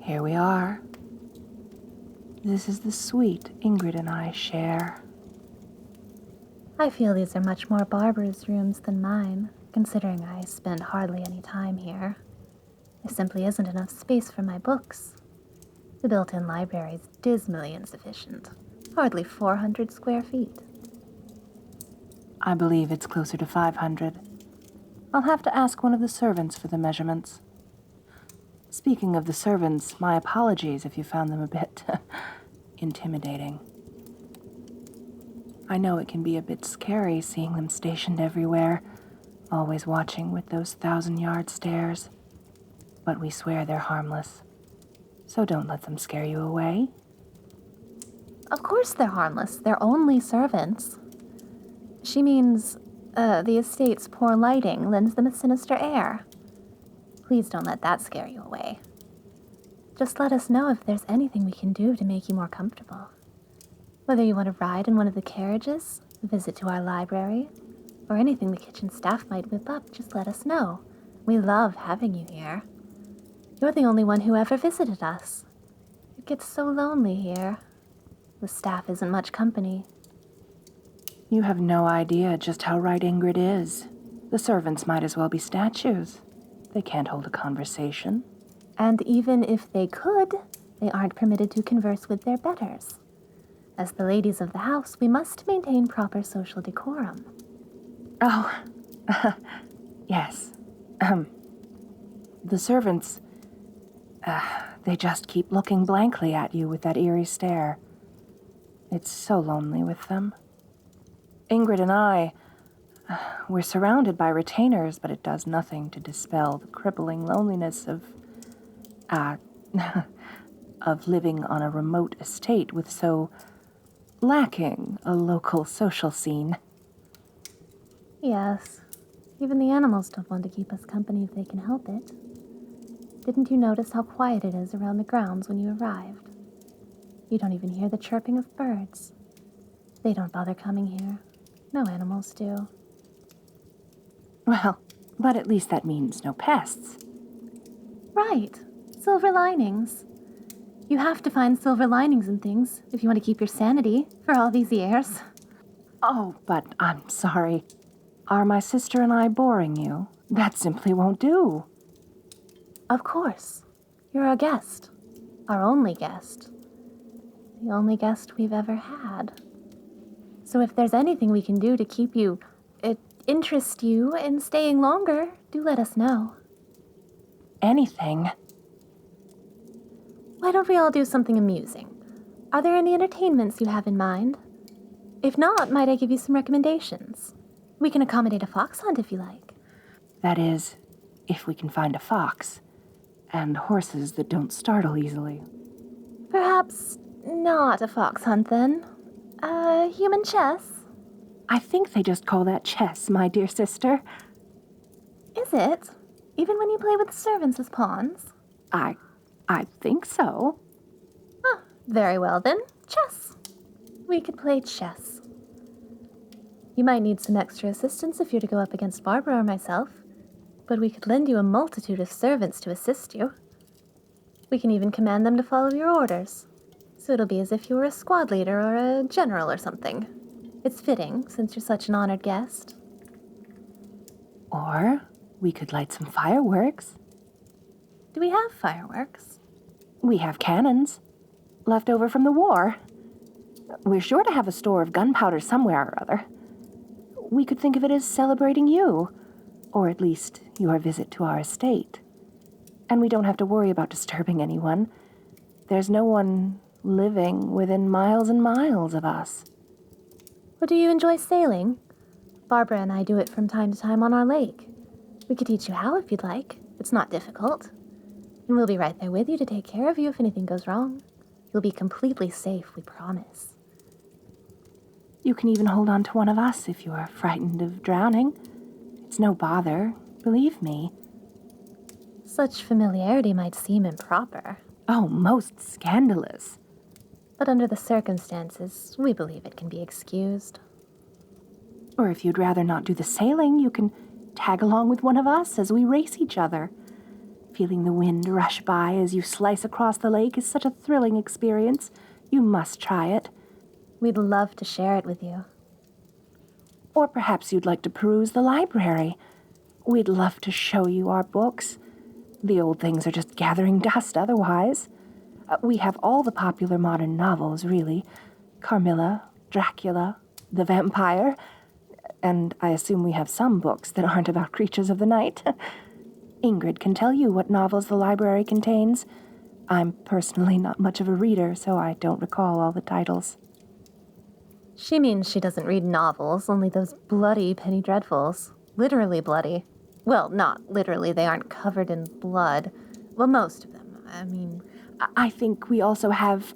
Here we are. This is the suite Ingrid and I share. I feel these are much more Barbara's rooms than mine, considering I spend hardly any time here. There simply isn't enough space for my books. The built-in library is dismally insufficient. Hardly 400 square feet. I believe it's closer to 500. I'll have to ask one of the servants for the measurements. Speaking of the servants, my apologies if you found them a bit intimidating. I know it can be a bit scary seeing them stationed everywhere, always watching with those 1,000-yard stares. But we swear they're harmless, so don't let them scare you away. Of course they're harmless. They're only servants. She means, the estate's poor lighting lends them a sinister air. Please don't let that scare you away. Just let us know if there's anything we can do to make you more comfortable. Whether you want to ride in one of the carriages, visit to our library, or anything the kitchen staff might whip up, just let us know. We love having you here. You're the only one who ever visited us. It gets so lonely here. The staff isn't much company. You have no idea just how right Ingrid is. The servants might as well be statues. They can't hold a conversation. And even if they could, they aren't permitted to converse with their betters. As the ladies of the house, we must maintain proper social decorum. Oh, yes. The servants, they just keep looking blankly at you with that eerie stare. It's so lonely with them. Ingrid and I, we're surrounded by retainers, but it does nothing to dispel the crippling loneliness of living on a remote estate with so lacking a local social scene. Yes, even the animals don't want to keep us company if they can help it. Didn't you notice how quiet it is around the grounds when you arrived? You don't even hear the chirping of birds. They don't bother coming here. No animals do. Well, but at least that means no pests. Right. Silver linings. You have to find silver linings in things if you want to keep your sanity for all these years. Oh, but I'm sorry. Are my sister and I boring you? That simply won't do. Of course. You're a guest. Our only guest. The only guest we've ever had. So if there's anything we can do to keep you, interest you in staying longer, do let us know. Anything? Why don't we all do something amusing? Are there any entertainments you have in mind? If not, might I give you some recommendations? We can accommodate a fox hunt if you like. That is, if we can find a fox. And horses that don't startle easily. Perhaps not a fox hunt, then. Human chess? I think they just call that chess, my dear sister. Is it? Even when you play with the servants as pawns? I think so. Ah, very well then. Chess. We could play chess. You might need some extra assistance if you're to go up against Barbara or myself, but we could lend you a multitude of servants to assist you. We can even command them to follow your orders, so it'll be as if you were a squad leader or a general or something. It's fitting, since you're such an honored guest. Or we could light some fireworks. Do we have fireworks? We have cannons, left over from the war. We're sure to have a store of gunpowder somewhere or other. We could think of it as celebrating you, or at least your visit to our estate. And we don't have to worry about disturbing anyone. There's no one living within miles and miles of us. Well, do you enjoy sailing? Barbara and I do it from time to time on our lake. We could teach you how if you'd like. It's not difficult. And we'll be right there with you to take care of you if anything goes wrong. You'll be completely safe, we promise. You can even hold on to one of us if you are frightened of drowning. It's no bother, believe me. Such familiarity might seem improper. Oh, most scandalous. But under the circumstances, we believe it can be excused. Or if you'd rather not do the sailing, you can tag along with one of us as we race each other. Feeling the wind rush by as you slice across the lake is such a thrilling experience. You must try it. We'd love to share it with you. Or perhaps you'd like to peruse the library. We'd love to show you our books. The old things are just gathering dust otherwise. We have all the popular modern novels, really. Carmilla, Dracula, The Vampire, and I assume we have some books that aren't about creatures of the night. Ingrid can tell you what novels the library contains. I'm personally not much of a reader, so I don't recall all the titles. She means she doesn't read novels, only those bloody penny dreadfuls. Literally bloody. Well, not literally, they aren't covered in blood. Well, most of them. I mean... I think we also have,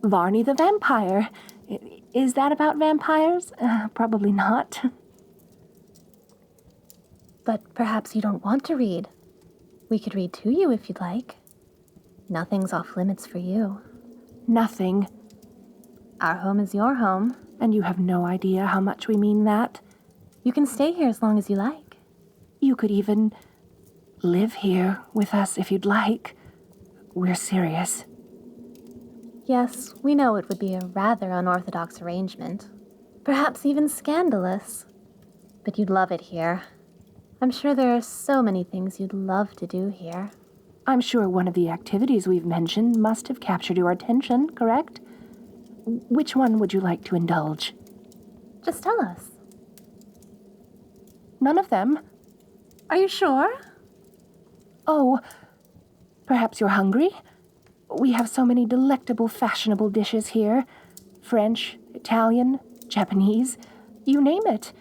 Varney the Vampire. Is that about vampires? Probably not. But perhaps you don't want to read. We could read to you if you'd like. Nothing's off limits for you. Nothing. Our home is your home. And you have no idea how much we mean that. You can stay here as long as you like. You could even live here with us if you'd like. We're serious. Yes, we know it would be a rather unorthodox arrangement. Perhaps even scandalous. But you'd love it here. I'm sure there are so many things you'd love to do here. I'm sure one of the activities we've mentioned must have captured your attention, correct? Which one would you like to indulge? Just tell us. None of them. Are you sure? Oh, perhaps you're hungry? We have so many delectable, fashionable dishes here. French, Italian, Japanese, you name it.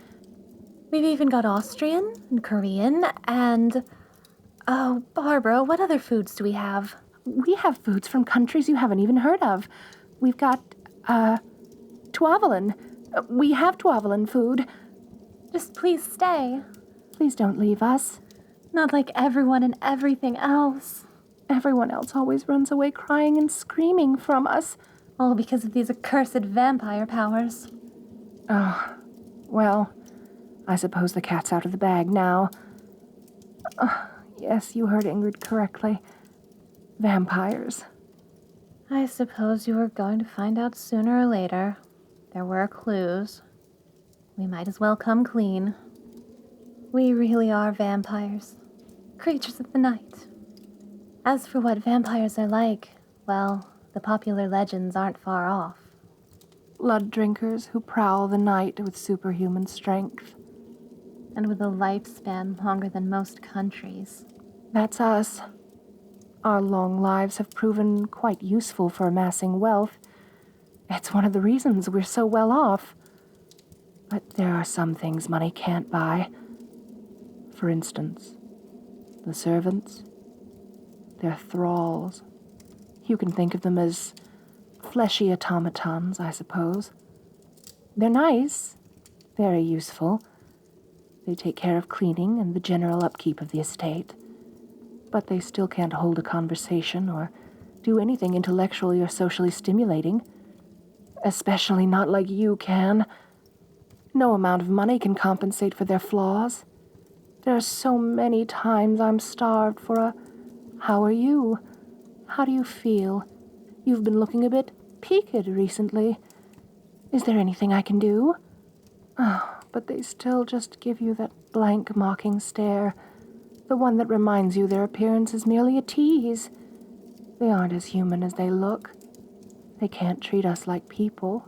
We've even got Austrian and Korean and... Oh, Barbara, what other foods do we have? We have foods from countries you haven't even heard of. We've got, Tuavalan. We have Tuavalan food. Just please stay. Please don't leave us. Not like everyone and everything else. Everyone else always runs away crying and screaming from us. All because of these accursed vampire powers. Oh, well, I suppose the cat's out of the bag now. Yes, you heard Ingrid correctly. Vampires. I suppose you were going to find out sooner or later. There were clues. We might as well come clean. We really are vampires. Creatures of the night. As for what vampires are like, well, the popular legends aren't far off. Blood drinkers who prowl the night with superhuman strength. And with a lifespan longer than most countries. That's us. Our long lives have proven quite useful for amassing wealth. It's one of the reasons we're so well off. But there are some things money can't buy. For instance, the servants. They're thralls. You can think of them as fleshy automatons, I suppose. They're nice, very useful. They take care of cleaning and the general upkeep of the estate. But they still can't hold a conversation or do anything intellectually or socially stimulating. Especially not like you can. No amount of money can compensate for their flaws. There are so many times I'm starved for a, "How are you? How do you feel? You've been looking a bit peaked recently. Is there anything I can do?" Oh, but they still just give you that blank, mocking stare. The one that reminds you their appearance is merely a tease. They aren't as human as they look. They can't treat us like people.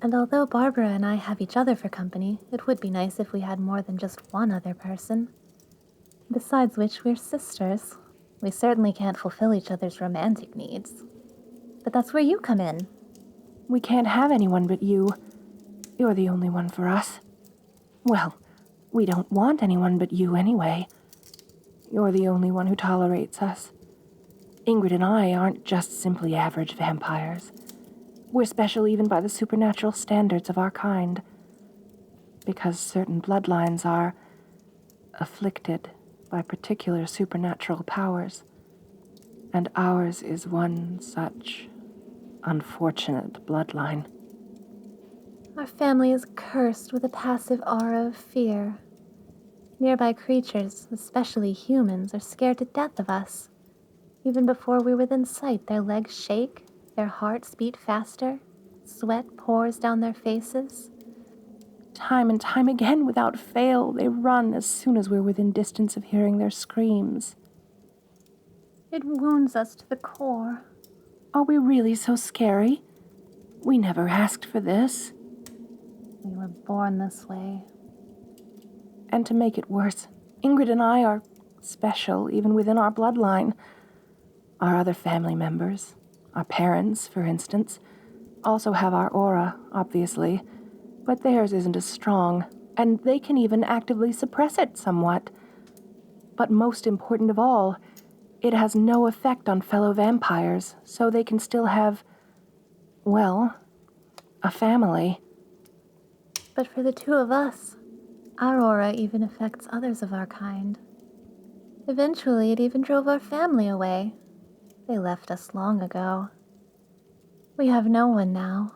And although Barbara and I have each other for company, it would be nice if we had more than just one other person. Besides which, we're sisters. We certainly can't fulfill each other's romantic needs. But that's where you come in. We can't have anyone but you. You're the only one for us. Well, we don't want anyone but you anyway. You're the only one who tolerates us. Ingrid and I aren't just simply average vampires. We're special even by the supernatural standards of our kind. Because certain bloodlines are afflicted by particular supernatural powers. And ours is one such unfortunate bloodline. Our family is cursed with a passive aura of fear. Nearby creatures, especially humans, are scared to death of us. Even before we're within sight, their legs shake, their hearts beat faster, sweat pours down their faces. Time and time again, without fail, they run as soon as we're within distance of hearing their screams. It wounds us to the core. Are we really so scary? We never asked for this. We were born this way. And to make it worse, Ingrid and I are special, even within our bloodline. Our other family members, our parents, for instance, also have our aura, obviously, but theirs isn't as strong, and they can even actively suppress it somewhat. But most important of all, it has no effect on fellow vampires, so they can still have, well, a family. But for the two of us, our aura even affects others of our kind. Eventually, it even drove our family away. They left us long ago. We have no one now,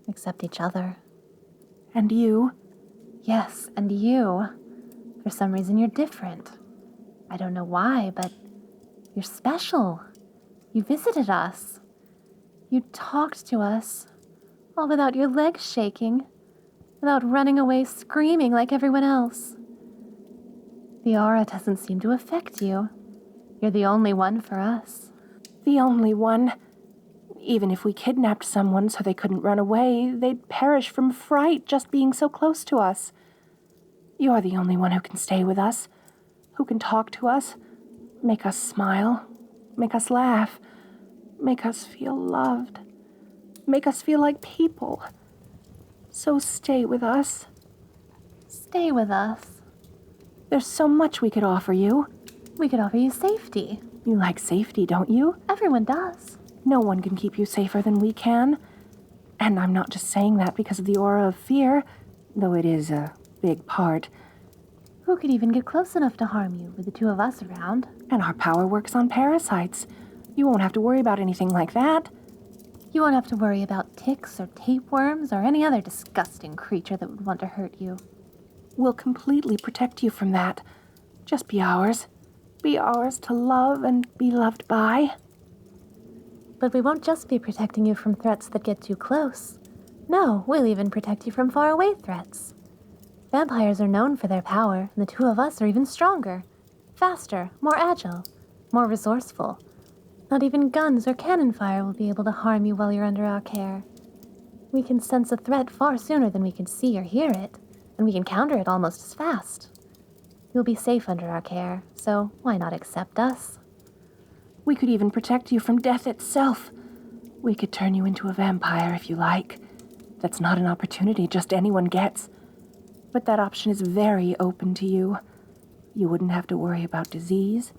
except each other. And you? Yes, and you. For some reason, you're different. I don't know why, but you're special. You visited us. You talked to us, all without your legs shaking, without running away screaming like everyone else. The aura doesn't seem to affect you. You're the only one for us. The only one. Even if we kidnapped someone so they couldn't run away, they'd perish from fright just being so close to us. You're the only one who can stay with us, who can talk to us, make us smile, make us laugh, make us feel loved, make us feel like people. So stay with us. Stay with us. There's so much we could offer you. We could offer you safety. You like safety, don't you? Everyone does. No one can keep you safer than we can. And I'm not just saying that because of the aura of fear, though it is a big part. Who could even get close enough to harm you with the two of us around? And our power works on parasites. You won't have to worry about anything like that. You won't have to worry about ticks or tapeworms or any other disgusting creature that would want to hurt you. We'll completely protect you from that. Just be ours. Be ours to love and be loved by. But we won't just be protecting you from threats that get too close. No, we'll even protect you from faraway threats. Vampires are known for their power, and the two of us are even stronger. Faster, more agile, more resourceful. Not even guns or cannon fire will be able to harm you while you're under our care. We can sense a threat far sooner than we can see or hear it, and we can counter it almost as fast. You'll be safe under our care, so why not accept us? We could even protect you from death itself. We could turn you into a vampire if you like. That's not an opportunity just anyone gets. But that option is very open to you. You wouldn't have to worry about disease.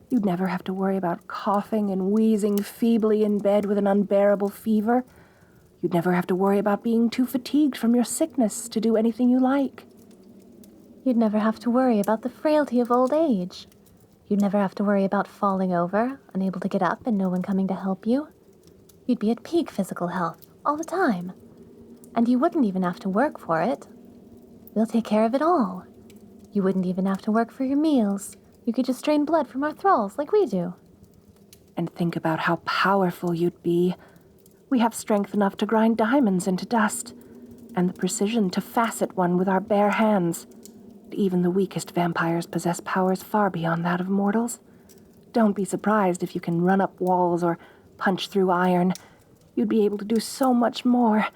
You'd never have to worry about coughing and wheezing feebly in bed with an unbearable fever. You'd never have to worry about being too fatigued from your sickness to do anything you like. You'd never have to worry about the frailty of old age. You'd never have to worry about falling over, unable to get up and no one coming to help you. You'd be at peak physical health all the time. And you wouldn't even have to work for it. We'll take care of it all. You wouldn't even have to work for your meals. You could just drain blood from our thralls like we do. And think about how powerful you'd be. We have strength enough to grind diamonds into dust, and the precision to facet one with our bare hands. Even the weakest vampires possess powers far beyond that of mortals. Don't be surprised if you can run up walls or punch through iron. You'd be able to do so much more.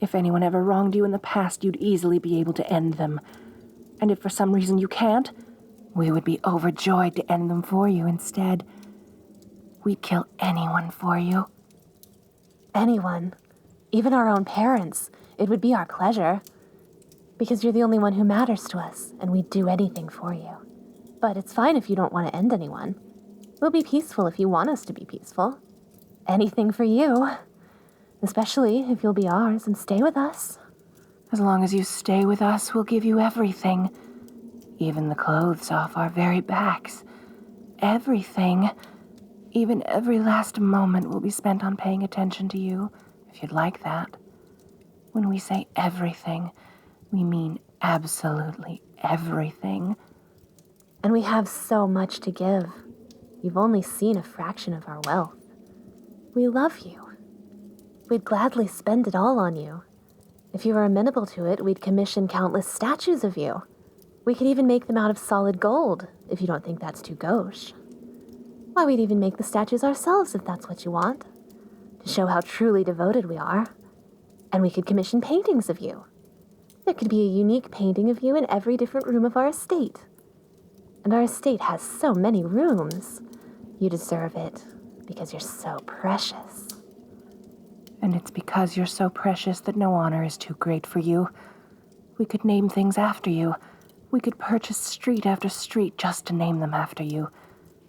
If anyone ever wronged you in the past, you'd easily be able to end them. And if for some reason you can't, we would be overjoyed to end them for you instead. We'd kill anyone for you. Anyone. Even our own parents. It would be our pleasure. Because you're the only one who matters to us, and we'd do anything for you. But it's fine if you don't want to end anyone. We'll be peaceful if you want us to be peaceful. Anything for you. Especially if you'll be ours and stay with us. As long as you stay with us, we'll give you everything. Even the clothes off our very backs. Everything. Even every last moment will be spent on paying attention to you, if you'd like that. When we say everything, we mean absolutely everything. And we have so much to give. You've only seen a fraction of our wealth. We love you. We'd gladly spend it all on you. If you were amenable to it, we'd commission countless statues of you. We could even make them out of solid gold, if you don't think that's too gauche. Why, we'd even make the statues ourselves if that's what you want, to show how truly devoted we are. And we could commission paintings of you. There could be a unique painting of you in every different room of our estate. And our estate has so many rooms. You deserve it, because you're so precious. And it's because you're so precious that no honor is too great for you. We could name things after you. We could purchase street after street just to name them after you.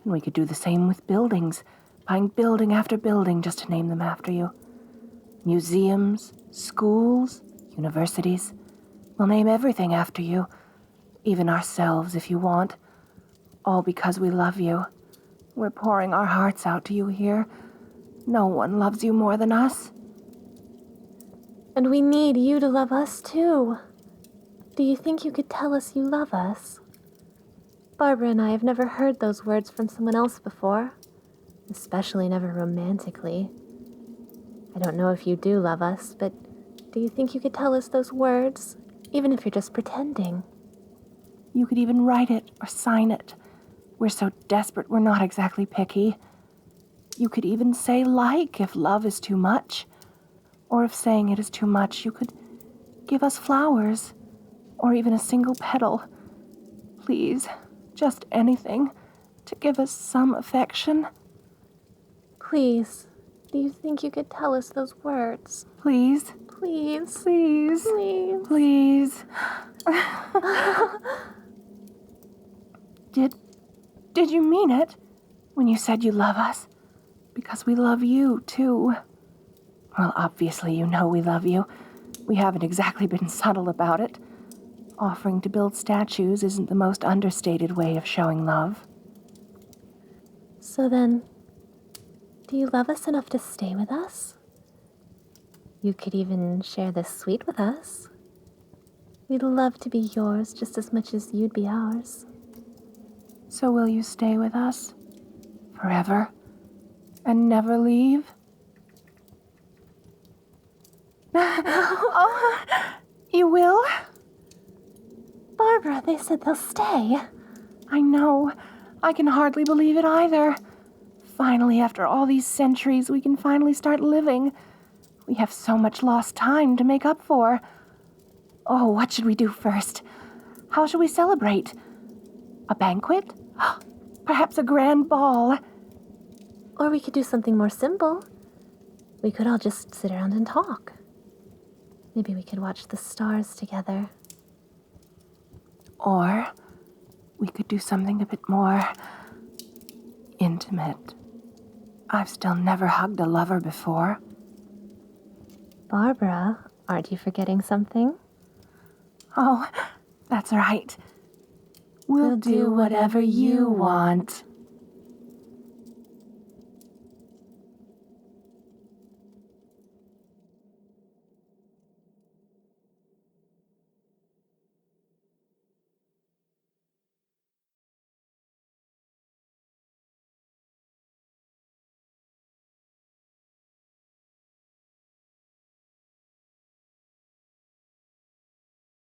And we could do the same with buildings, buying building after building just to name them after you. Museums, schools, universities. We'll name everything after you, even ourselves if you want. All because we love you. We're pouring our hearts out to you here. No one loves you more than us. And we need you to love us too. Do you think you could tell us you love us? Barbara and I have never heard those words from someone else before, especially never romantically. I don't know if you do love us, but do you think you could tell us those words, even if you're just pretending? You could even write it or sign it. We're so desperate we're not exactly picky. You could even say like if love is too much. Or if saying it is too much, you could give us flowers. Or even a single petal. Please, just anything to give us some affection. Please, do you think you could tell us those words? Please. Please. Please. Please. Please. Did you mean it when you said you love us? Because we love you, too. Well, obviously you know we love you. We haven't exactly been subtle about it. Offering to build statues isn't the most understated way of showing love. So then, do you love us enough to stay with us? You could even share this suite with us. We'd love to be yours just as much as you'd be ours. So will you stay with us? Forever? And never leave? Oh, you will? Barbara, they said they'll stay. I know. I can hardly believe it either. Finally, after all these centuries, we can finally start living. We have so much lost time to make up for. Oh, what should we do first? How shall we celebrate? A banquet? Perhaps a grand ball? Or we could do something more simple. We could all just sit around and talk. Maybe we could watch the stars together. Or we could do something a bit more intimate. I've still never hugged a lover before. Barbara, aren't you forgetting something? Oh, that's right. We'll do whatever you want.